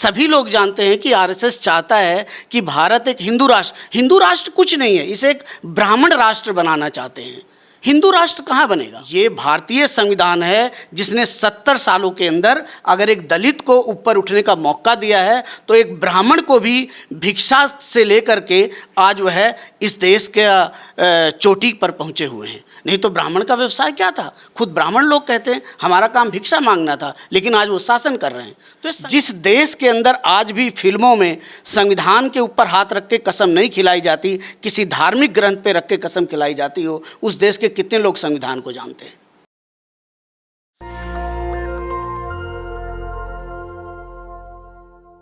सभी लोग जानते हैं कि आरएसएस चाहता है कि भारत एक हिंदू राष्ट्र कुछ नहीं है, इसे एक ब्राह्मण राष्ट्र बनाना चाहते हैं। हिंदू राष्ट्र कहाँ बनेगा? ये भारतीय संविधान है जिसने 70 सालों के अंदर अगर एक दलित को ऊपर उठने का मौका दिया है तो एक ब्राह्मण को भी भिक्षा से लेकर के आज वह इस देश के चोटी पर पहुंचे हुए हैं। नहीं तो ब्राह्मण का व्यवसाय क्या था? खुद ब्राह्मण लोग कहते हैं हमारा काम भिक्षा मांगना था, लेकिन आज वो शासन कर रहे हैं। तो जिस देश के अंदर आज भी फिल्मों में संविधान के ऊपर हाथ रख के कसम नहीं खिलाई जाती, किसी धार्मिक ग्रंथ पे रख के कसम खिलाई जाती हो, उस देश के कितने लोग संविधान को जानते हैं?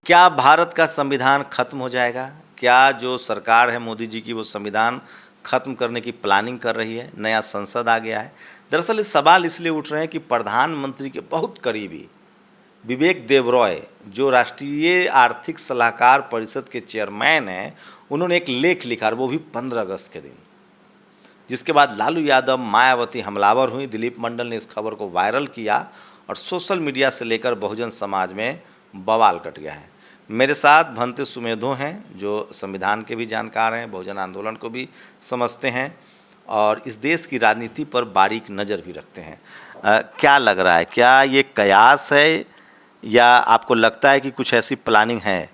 क्या भारत का संविधान खत्म हो जाएगा? क्या जो सरकार है मोदी जी की वो संविधान खत्म करने की प्लानिंग कर रही है? नया संसद आ गया है। दरअसल ये सवाल इसलिए उठ रहे हैं कि प्रधानमंत्री के बहुत करीबी विवेक देबरॉय, जो राष्ट्रीय आर्थिक सलाहकार परिषद के चेयरमैन हैं, उन्होंने एक लेख लिखा, और वो भी 15 अगस्त के दिन, जिसके बाद लालू यादव, मायावती हमलावर हुई। दिलीप मंडल ने इस खबर को वायरल किया और सोशल मीडिया से लेकर बहुजन समाज में बवाल कट गया है। मेरे साथ भंते सुमेधो हैं, जो संविधान के भी जानकार हैं, बहुजन आंदोलन को भी समझते हैं और इस देश की राजनीति पर बारीक नज़र भी रखते हैं। क्या लग रहा है, क्या ये कयास है या आपको लगता है कि कुछ ऐसी प्लानिंग है?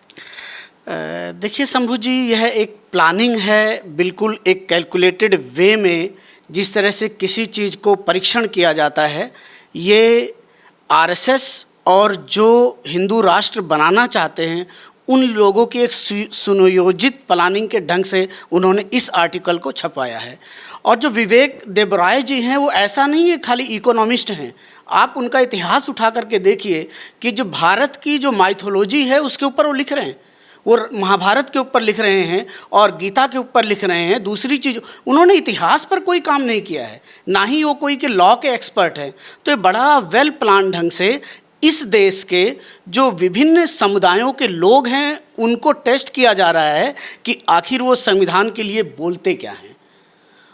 देखिए शंभू जी, यह एक प्लानिंग है, बिल्कुल एक कैलकुलेटेड वे में जिस तरह से किसी चीज़ को परीक्षण किया जाता है। ये आरएसएस और जो हिंदू राष्ट्र बनाना चाहते हैं उन लोगों की एक सुनियोजित प्लानिंग के ढंग से उन्होंने इस आर्टिकल को छपाया है। और जो विवेक देबरॉय जी हैं वो ऐसा नहीं है खाली इकोनॉमिस्ट हैं। आप उनका इतिहास उठा करके देखिए कि जो भारत की जो माइथोलॉजी है उसके ऊपर वो लिख रहे हैं, वो महाभारत के ऊपर लिख रहे हैं और गीता के ऊपर लिख रहे हैं। दूसरी चीज़, उन्होंने इतिहास पर कोई काम नहीं किया है, ना ही वो कोई के लॉ के एक्सपर्ट हैं। तो ये बड़ा वेल प्लान ढंग से इस देश के जो विभिन्न समुदायों के लोग हैं उनको टेस्ट किया जा रहा है कि आखिर वो संविधान के लिए बोलते क्या हैं।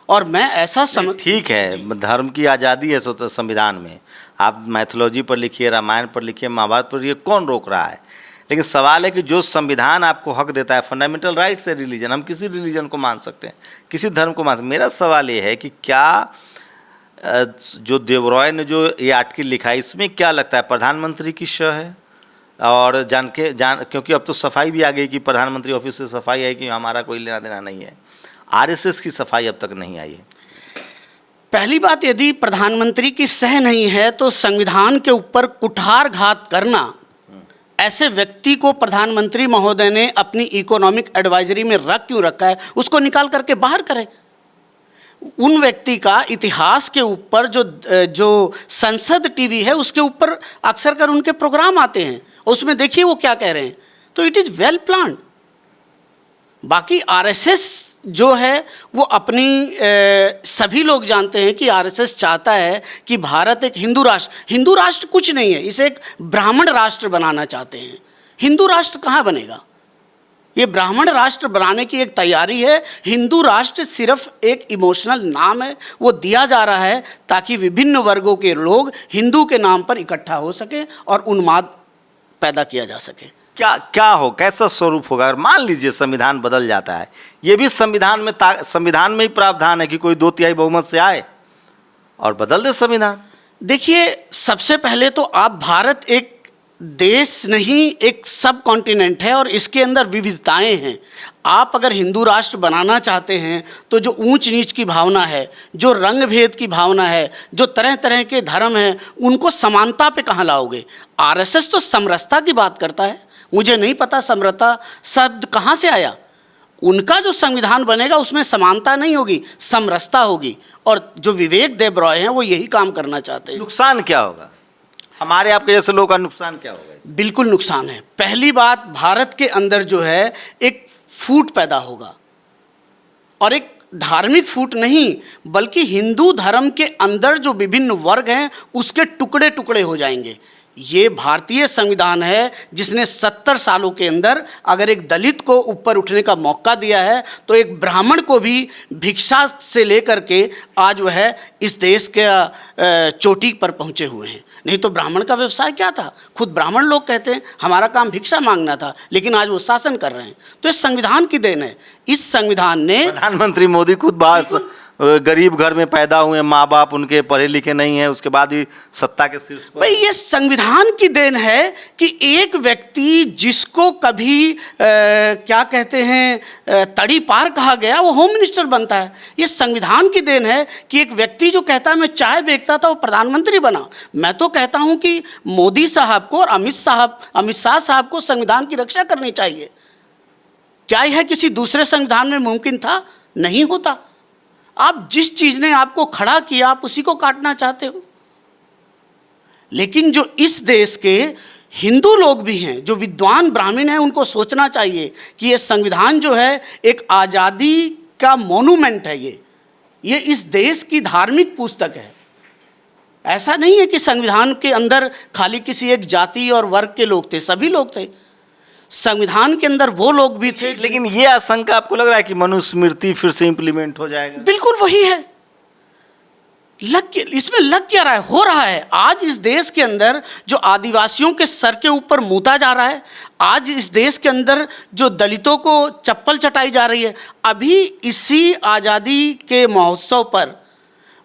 और मैं ऐसा समझ, ठीक है, धर्म की आज़ादी है संविधान में, आप मैथोलॉजी पर लिखिए, रामायण पर लिखिए, महाभारत पर लिखिए, कौन रोक रहा है? लेकिन सवाल है कि जो संविधान आपको हक देता है, फंडामेंटल राइट्स है रिलीजन, हम किसी रिलीजन को मान सकते हैं, किसी धर्म को मान सकते हैं। मेरा सवाल ये है कि क्या जो देबरॉय ने जो ये आर्टिकल लिखा है, इसमें क्या लगता है प्रधानमंत्री की शह है? और क्योंकि अब तो सफाई भी आ गई कि प्रधानमंत्री ऑफिस से सफाई आई कि हमारा कोई लेना देना नहीं है। आरएसएस की सफाई अब तक नहीं आई है। पहली बात, यदि प्रधानमंत्री की सह नहीं है तो संविधान के ऊपर कुठारघात करना, ऐसे व्यक्ति को प्रधानमंत्री महोदय ने अपनी इकोनॉमिक एडवाइजरी में रख क्यों रखा है? उसको निकाल करके बाहर करें। उन व्यक्ति का इतिहास के ऊपर जो संसद टीवी है उसके ऊपर अक्सर कर उनके प्रोग्राम आते हैं, उसमें देखिए वो क्या कह रहे हैं। तो इट इज़ वेल प्लान्ड। बाकी आरएसएस जो है वो अपनी सभी लोग जानते हैं कि आरएसएस चाहता है कि भारत एक हिंदू राष्ट्र कुछ नहीं है, इसे एक ब्राह्मण राष्ट्र बनाना चाहते हैं। हिंदू राष्ट्र कहाँ बनेगा? ये ब्राह्मण राष्ट्र बनाने की एक तैयारी है। हिंदू राष्ट्र सिर्फ एक इमोशनल नाम है, वो दिया जा रहा है ताकि विभिन्न वर्गों के लोग हिंदू के नाम पर इकट्ठा हो सके और उन्माद पैदा किया जा सके। क्या हो, कैसा स्वरूप होगा? अगर मान लीजिए संविधान बदल जाता है, ये भी संविधान में ही प्रावधान है कि कोई 2/3 बहुमत से आए और बदल दे संविधान। देखिए, सबसे पहले तो आप, भारत एक देश नहीं, एक सब कॉन्टिनेंट है और इसके अंदर विविधताएं हैं। आप अगर हिंदू राष्ट्र बनाना चाहते हैं तो जो ऊंच नीच की भावना है, जो रंग भेद की भावना है, जो तरह तरह के धर्म हैं, उनको समानता पे कहाँ लाओगे? आरएसएस तो समरसता की बात करता है। मुझे नहीं पता समरसता शब्द कहाँ से आया। उनका जो संविधान बनेगा उसमें समानता नहीं होगी, समरसता होगी। और जो विवेक देबरॉय हैं वो यही काम करना चाहते हैं। नुकसान क्या होगा? हमारे आपके जैसे लोगों का नुकसान क्या होगा? बिल्कुल नुकसान है। पहली बात, भारत के अंदर जो है एक फूट पैदा होगा, और एक धार्मिक फूट नहीं बल्कि हिंदू धर्म के अंदर जो विभिन्न वर्ग हैं उसके टुकड़े टुकड़े हो जाएंगे। ये भारतीय संविधान है जिसने 70 सालों के अंदर अगर एक दलित को ऊपर उठने का मौका दिया है तो एक ब्राह्मण को भी भिक्षा से लेकर के आज वह इस देश के चोटी पर पहुंचे हुए हैं। नहीं तो ब्राह्मण का व्यवसाय क्या था? खुद ब्राह्मण लोग कहते हैं हमारा काम भिक्षा मांगना था, लेकिन आज वो शासन कर रहे हैं। तो ये संविधान की देन है। इस संविधान ने, प्रधानमंत्री मोदी खुद बाहर गरीब घर में पैदा हुए, माँ बाप उनके पढ़े लिखे नहीं है, उसके बाद भी सत्ता के शीर्ष पर। भाई ये संविधान की देन है कि एक व्यक्ति जिसको कभी क्या कहते हैं तड़ी पार कहा गया, वो होम मिनिस्टर बनता है। ये संविधान की देन है कि एक व्यक्ति जो कहता है मैं चाय बेचता था वो प्रधानमंत्री बना। मैं तो कहता हूं कि मोदी साहब को और अमित शाह साहब को संविधान की रक्षा करनी चाहिए। क्या यह किसी दूसरे संविधान में मुमकिन था? नहीं होता। आप जिस चीज ने आपको खड़ा किया आप उसी को काटना चाहते हो। लेकिन जो इस देश के हिंदू लोग भी हैं, जो विद्वान ब्राह्मण हैं, उनको सोचना चाहिए कि ये संविधान जो है एक आज़ादी का मोनूमेंट है। ये इस देश की धार्मिक पुस्तक है। ऐसा नहीं है कि संविधान के अंदर खाली किसी एक जाति और वर्ग के लोग थे, सभी लोग थे। संविधान के अंदर वो लोग भी थे। लेकिन ये आशंका आपको लग रहा है कि मनुस्मृति फिर से इंप्लीमेंट हो जाएगा? बिल्कुल वही है। इसमें लग क्या रहा है? हो रहा है। आज इस देश के अंदर जो आदिवासियों के सर के ऊपर मूता जा रहा है, आज इस देश के अंदर जो दलितों को चप्पल चटाई जा रही है, अभी इसी आज़ादी के महोत्सव पर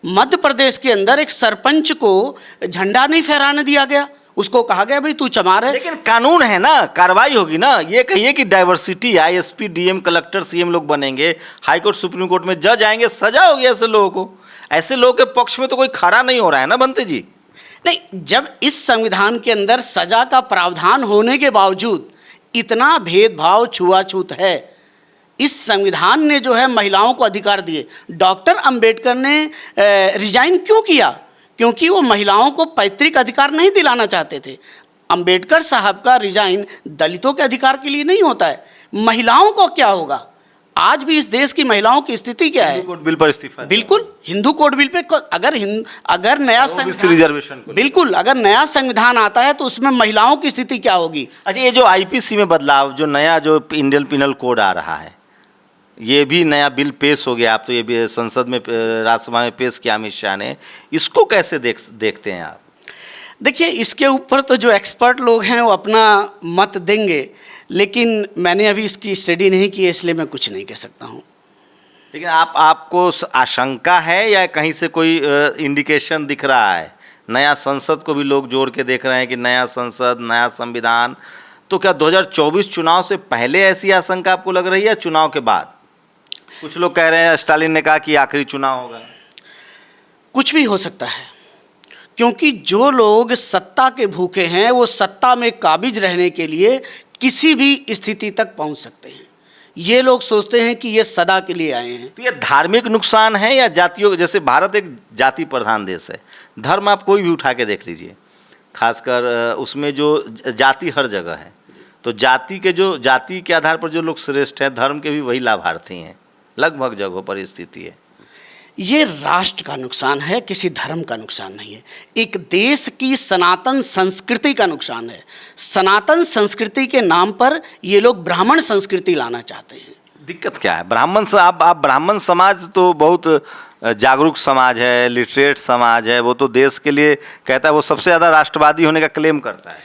मध्य प्रदेश के अंदर एक सरपंच को झंडा नहीं फहराने दिया गया। उसको कहा गया भाई तू चमार है। लेकिन कानून है ना, कार्रवाई होगी ना। ये कहिए कि diversity, ISP, DM, collector, CM लोग बनेंगे, हाई कोर्ट सुप्रीम कोर्ट में जज आएंगे, सजा होगी ऐसे लोगों को। ऐसे लोगों के पक्ष में तो कोई खड़ा नहीं हो रहा है ना बंते जी। नहीं, जब इस संविधान के अंदर सजा का प्रावधान होने के बावजूद इतना भेदभाव, छुआछूत है, इस संविधान ने जो है महिलाओं को अधिकार दिए। डॉक्टर अंबेडकर ने रिजाइन क्यों किया? क्योंकि वो महिलाओं को पैतृक अधिकार नहीं दिलाना चाहते थे। अंबेडकर साहब का रिजाइन दलितों के अधिकार के लिए नहीं होता है। महिलाओं को क्या होगा? आज भी इस देश की महिलाओं की स्थिति क्या है? हिंदू कोड बिल पर इस्तीफा। बिल्कुल, हिंदू कोड बिल पे अगर नया रिजर्वेशन, बिल्कुल, अगर नया संविधान आता है तो उसमें महिलाओं की स्थिति क्या होगी? अच्छा, ये जो आईपीसी में बदलाव, जो नया जो इंडियन पिनल कोड आ रहा है, ये भी नया बिल पेश हो गया। आप तो ये भी संसद में, राज्यसभा में पेश किया अमित शाह ने। इसको कैसे देखते हैं आप? देखिए, इसके ऊपर तो जो एक्सपर्ट लोग हैं वो अपना मत देंगे, लेकिन मैंने अभी इसकी स्टडी नहीं की है, इसलिए मैं कुछ नहीं कह सकता हूँ। लेकिन आपको आशंका है या कहीं से कोई इंडिकेशन दिख रहा है? नया संसद को भी लोग जोड़ के देख रहे हैं कि नया संसद, नया संविधान। तो क्या 2024 चुनाव से पहले ऐसी आशंका आपको लग रही है, चुनाव के बाद? कुछ लोग कह रहे हैं, स्टालिन ने कहा कि आखिरी चुनाव होगा। कुछ भी हो सकता है, क्योंकि जो लोग सत्ता के भूखे हैं वो सत्ता में काबिज रहने के लिए किसी भी स्थिति तक पहुंच सकते हैं। ये लोग सोचते हैं कि ये सदा के लिए आए हैं। तो ये धार्मिक नुकसान है या जातियों, जैसे भारत एक जाति प्रधान देश है, धर्म आप कोई भी उठा के देख लीजिए, खासकर उसमें जो जाति हर जगह है, तो जाति के आधार पर जो लोग श्रेष्ठ हैं, धर्म के भी वही लाभार्थी हैं, लगभग जगहों पर स्थिति है। ये राष्ट्र का नुकसान है, किसी धर्म का नुकसान नहीं है। एक देश की सनातन संस्कृति का नुकसान है। सनातन संस्कृति के नाम पर ये लोग ब्राह्मण संस्कृति लाना चाहते हैं। दिक्कत क्या है? आप ब्राह्मण समाज तो बहुत जागरूक समाज है, लिटरेट समाज है, वो तो देश के लिए कहता है, वो सबसे ज़्यादा राष्ट्रवादी होने का क्लेम करता है।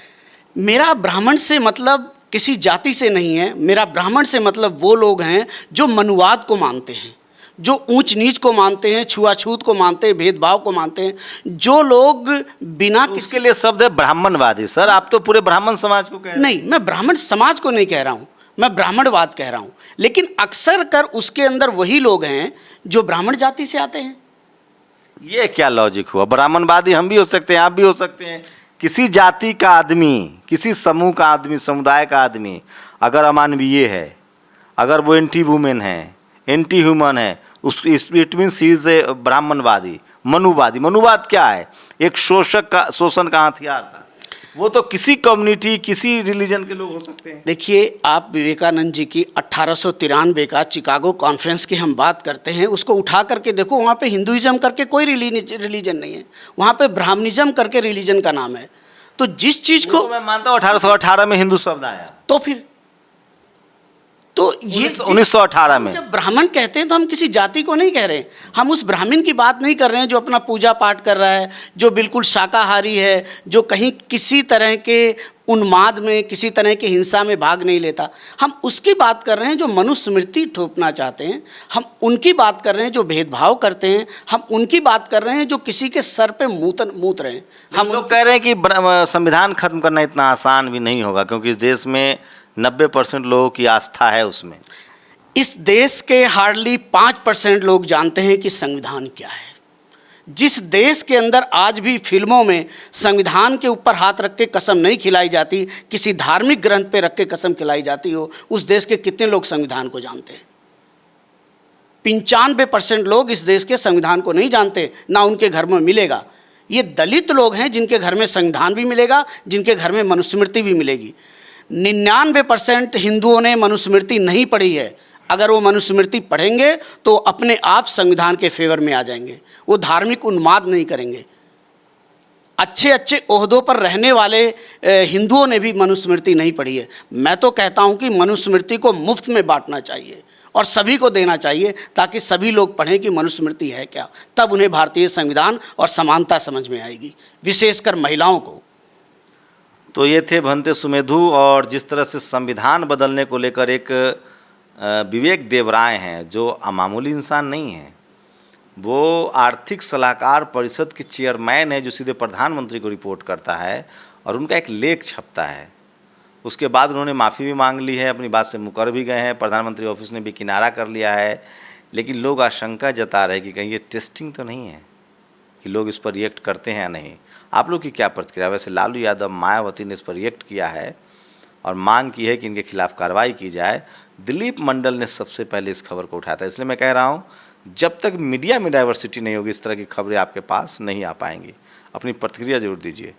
मेरा ब्राह्मण से मतलब किसी जाति से नहीं है। मेरा ब्राह्मण से मतलब वो लोग हैं जो मनुवाद को मानते हैं, जो ऊंच नीच को मानते हैं, छुआछूत को मानते हैं, भेदभाव को मानते हैं, जो लोग बिना तो उसके लिए शब्द है ब्राह्मणवादी। सर, आप तो पूरे ब्राह्मण समाज को कह रहे हैं। नहीं, मैं ब्राह्मण समाज को नहीं कह रहा हूँ, मैं ब्राह्मणवाद कह रहा हूँ। लेकिन अक्सर कर उसके अंदर वही लोग हैं जो ब्राह्मण जाति से आते हैं। ये क्या लॉजिक हुआ? ब्राह्मणवादी हम भी हो सकते हैं, आप भी हो सकते हैं। किसी जाति का आदमी, किसी समूह का आदमी, समुदाय का आदमी अगर अमानवीय है, अगर वो एंटी वुमेन है, एंटी ह्यूमन है, उस it means he is a ब्राह्मणवादी, मनुवादी। मनुवाद क्या है? एक शोषण का हथियार था। वो तो किसी कम्युनिटी, किसी रिलीजन के लोग हो सकते हैं। देखिए, आप विवेकानंद जी की 1893 का चिकागो कॉन्फ्रेंस की हम बात करते हैं, उसको उठा करके देखो, वहाँ पे हिंदुइज्म करके कोई रिलीजन नहीं है, वहाँ पे ब्राह्मणिज्म करके रिलीजन का नाम है। तो जिस चीज़ को मैं मानता हूँ 1818 में हिंदू शब्द आया, तो फिर तो ये 1918 में जब ब्राह्मण कहते हैं तो हम किसी जाति को नहीं कह रहे, हम उस ब्राह्मण की बात नहीं कर रहे हैं जो अपना पूजा पाठ कर रहा है, जो बिल्कुल शाकाहारी है, जो कहीं किसी तरह के उन्माद में, किसी तरह की हिंसा में भाग नहीं लेता। हम उसकी बात कर रहे हैं जो मनुस्मृति थोपना चाहते हैं, हम उनकी बात कर रहे हैं जो भेदभाव करते हैं, हम उनकी बात कर रहे हैं जो किसी के सर पे मूत रहे हैं। हम लोग कह रहे हैं कि संविधान खत्म करना इतना आसान भी नहीं होगा, क्योंकि इस देश में 90% लोगों की आस्था है उसमें। इस देश के हार्डली 5% लोग जानते हैं कि संविधान क्या है। जिस देश के अंदर आज भी फिल्मों में संविधान के ऊपर हाथ रख के कसम नहीं खिलाई जाती, किसी धार्मिक ग्रंथ पे रख के कसम खिलाई जाती हो, उस देश के कितने लोग संविधान को जानते हैं? 95% लोग इस देश के संविधान को नहीं जानते, ना उनके घर में मिलेगा। ये दलित लोग हैं जिनके घर में संविधान भी मिलेगा, जिनके घर में मनुस्मृति भी मिलेगी। 99% हिंदुओं ने मनुस्मृति नहीं पढ़ी है। अगर वो मनुस्मृति पढ़ेंगे तो अपने आप संविधान के फेवर में आ जाएंगे, वो धार्मिक उन्माद नहीं करेंगे। अच्छे अच्छे ओहदों पर रहने वाले हिंदुओं ने भी मनुस्मृति नहीं पढ़ी है। मैं तो कहता हूँ कि मनुस्मृति को मुफ्त में बांटना चाहिए और सभी को देना चाहिए, ताकि सभी लोग पढ़ें कि मनुस्मृति है क्या। तब उन्हें भारतीय संविधान और समानता समझ में आएगी, विशेषकर महिलाओं को। तो ये थे भंते सुमेधु, और जिस तरह से संविधान बदलने को लेकर एक विवेक देवराय हैं, जो मामूली इंसान नहीं हैं, वो आर्थिक सलाहकार परिषद के चेयरमैन है, जो सीधे प्रधानमंत्री को रिपोर्ट करता है, और उनका एक लेख छपता है। उसके बाद उन्होंने माफ़ी भी मांग ली है, अपनी बात से मुकर भी गए हैं, प्रधानमंत्री ऑफिस ने भी किनारा कर लिया है। लेकिन लोग आशंका जता रहे कि कहीं ये टेस्टिंग तो नहीं है कि लोग इस पर रिएक्ट करते हैं या नहीं। आप लोग की क्या प्रतिक्रिया? वैसे लालू यादव, मायावती ने इस पर रिएक्ट किया है और मांग की है कि इनके खिलाफ कार्रवाई की जाए। दिलीप मंडल ने सबसे पहले इस खबर को उठाया था। इसलिए मैं कह रहा हूँ, जब तक मीडिया में डाइवर्सिटी नहीं होगी, इस तरह की खबरें आपके पास नहीं आ पाएंगी। अपनी प्रतिक्रिया जरूर दीजिए।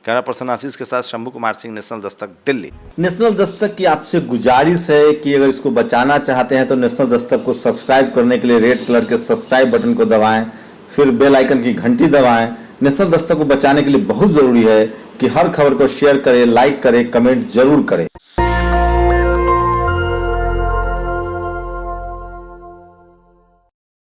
कैमरा पर्सन आशीष के साथ शंभू कुमार सिंह, नेशनल दस्तक, दिल्ली। नेशनल दस्तक की आपसे गुजारिश है कि अगर इसको बचाना चाहते हैं तो नेशनल दस्तक को सब्सक्राइब करने के लिए रेड कलर के सब्सक्राइब बटन को दबाएं, फिर बेल आइकन की घंटी दबाएं। नेशनल दस्तक को बचाने के लिए बहुत जरूरी है कि हर खबर को शेयर करें, लाइक करें, कमेंट जरूर करें।